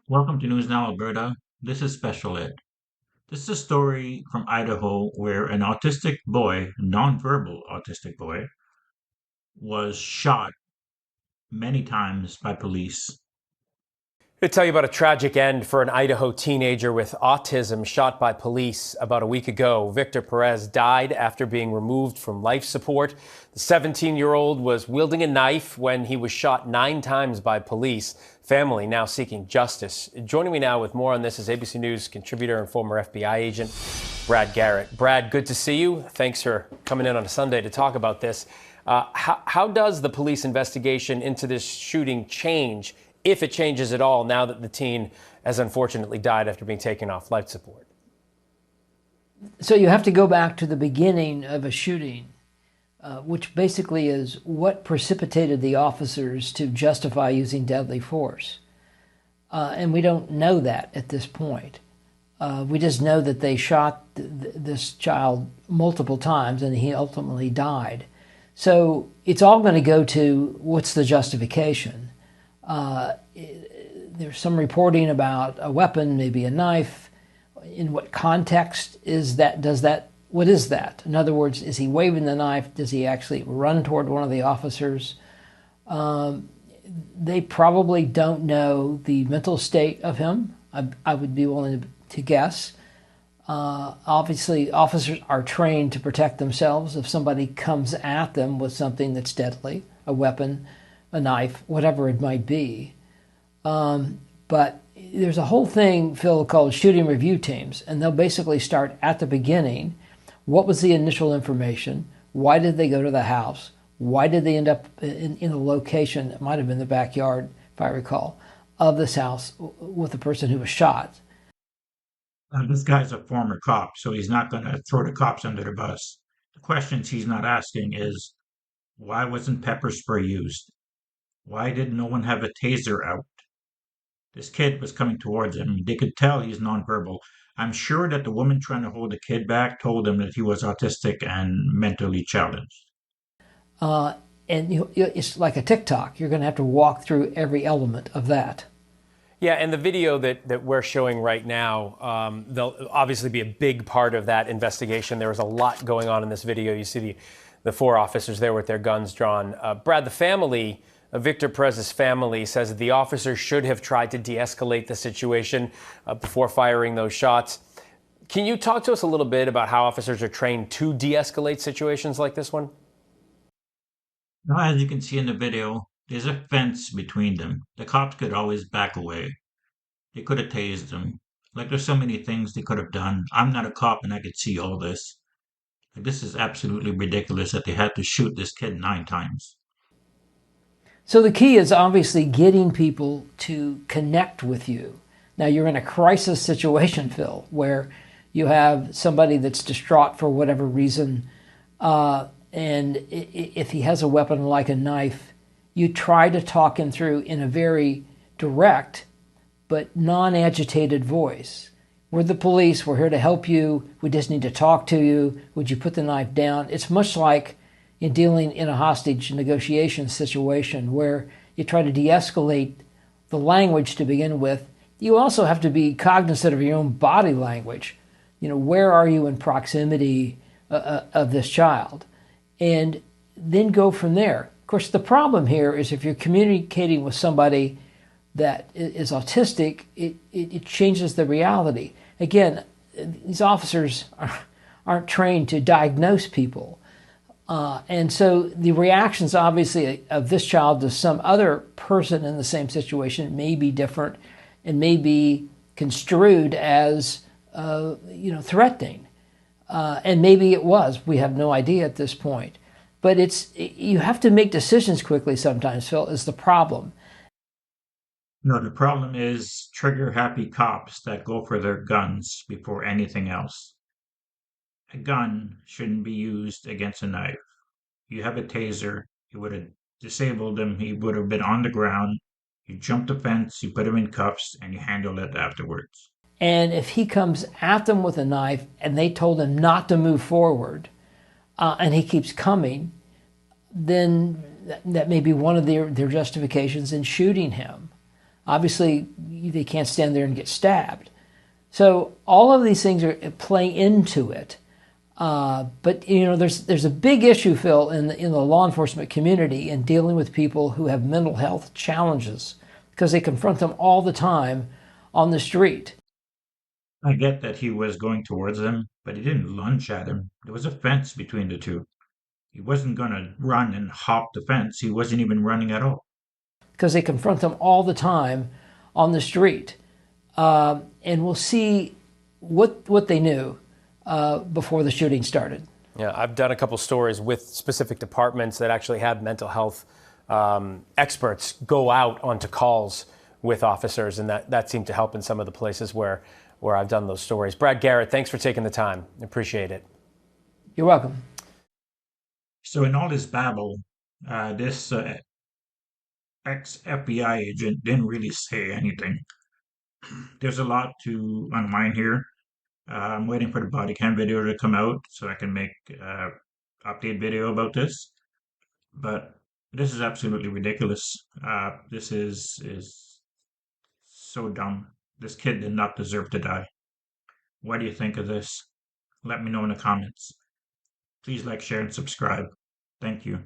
Welcome to News Now Alberta. This is Special Ed. This is a story from Idaho where an autistic boy, nonverbal autistic boy, was shot many times by police. To tell you about a tragic end for an Idaho teenager with autism shot by police about a week ago. Victor Perez died after being removed from life support. The 17-year-old was wielding a knife when he was shot 9 times by police. Family now seeking justice. Joining me now with more on this is ABC News contributor and former FBI agent Brad Garrett. Brad, good to see you. Thanks for coming in on a Sunday to talk about this. How does the police investigation into this shooting change, if it changes at all, now that the teen has unfortunately died after being taken off life support? So you have to go back to the beginning of a shooting, which basically is what precipitated the officers to justify using deadly force. And we don't know that at this point. We just know that they shot this child multiple times and he ultimately died. So it's all going to go to what's the justification. There's some reporting about a weapon, maybe a knife. In what context is that? What is that? In other words, is he waving the knife? Does he actually run toward one of the officers? They probably don't know the mental state of him. I would be willing to guess. Obviously, officers are trained to protect themselves if somebody comes at them with something that's deadly, a weapon, a knife, whatever it might be. But there's a whole thing, Phil, called shooting review teams, and they'll basically start at the beginning. What was the initial information? Why did they go to the house? Why did they end up in a location that might have been the backyard, if I recall, of this house with the person who was shot? This guy's a former cop, so he's not going to throw the cops under the bus. The questions he's not asking is, why wasn't pepper spray used? Why did no one have a taser out? This kid was coming towards him. They could tell he's nonverbal. I'm sure that the woman trying to hold the kid back told him that he was autistic and mentally challenged. Uh, it's like a TikTok. You're going to have to walk through every element of that. Yeah, and the video that we're showing right now, there'll obviously be a big part of that investigation. There was a lot going on in this video. You see the 4 officers there with their guns drawn. Brad, the family, Victor Perez's family, says that the officers should have tried to de-escalate the situation before firing those shots. Can you talk to us a little bit about how officers are trained to de-escalate situations like this one? Now, as you can see in the video, there's a fence between them. The cops could always back away. They could have tased him. Like, there's so many things they could have done. I'm not a cop and I could see all this. Like, this is absolutely ridiculous that they had to shoot this kid 9 times. So the key is obviously getting people to connect with you. Now you're in a crisis situation, Phil, where you have somebody that's distraught for whatever reason, and if he has a weapon like a knife, you try to talk him through in a very direct but non-agitated voice. We're the police. We're here to help you. We just need to talk to you. Would you put the knife down? It's much like in dealing in a hostage negotiation situation where you try to de-escalate the language to begin with. You also have to be cognizant of your own body language. You know, where are you in proximity of this child? And then go from there. Of course, the problem here is if you're communicating with somebody that is autistic, it changes the reality. Again, these officers aren't trained to diagnose people. And so the reactions, obviously, of this child to some other person in the same situation may be different and may be construed as, threatening. And maybe it was. We have no idea at this point. But you have to make decisions quickly sometimes, Phil, is the problem. No, the problem is trigger-happy cops that go for their guns before anything else. A gun shouldn't be used against a knife. You have a taser, you would have disabled him, he would have been on the ground. You jump the fence, you put him in cuffs, and you handle it afterwards. And if he comes at them with a knife and they told him not to move forward, and he keeps coming, then that may be one of their justifications in shooting him. Obviously, they can't stand there and get stabbed. So all of these things are play into it. But there's a big issue, Phil, in the law enforcement community in dealing with people who have mental health challenges because they confront them all the time on the street. I get that he was going towards them, but he didn't lunge at him. There was a fence between the two. He wasn't going to run and hop the fence. He wasn't even running at all. Because they confront them all the time on the street. And we'll see what they knew before the shooting started. Yeah, I've done a couple stories with specific departments that actually had mental health experts go out onto calls with officers, and that seemed to help in some of the places where I've done those stories. Brad Garrett, thanks for taking the time. Appreciate it. You're welcome. So in all this babble, this ex-FBI agent didn't really say anything. There's a lot to unwind here. I'm waiting for the body cam video to come out so I can make update video about this. But this is absolutely ridiculous. This is so dumb. This kid did not deserve to die. What do you think of this? Let me know in the comments. Please like, share, and subscribe. Thank you.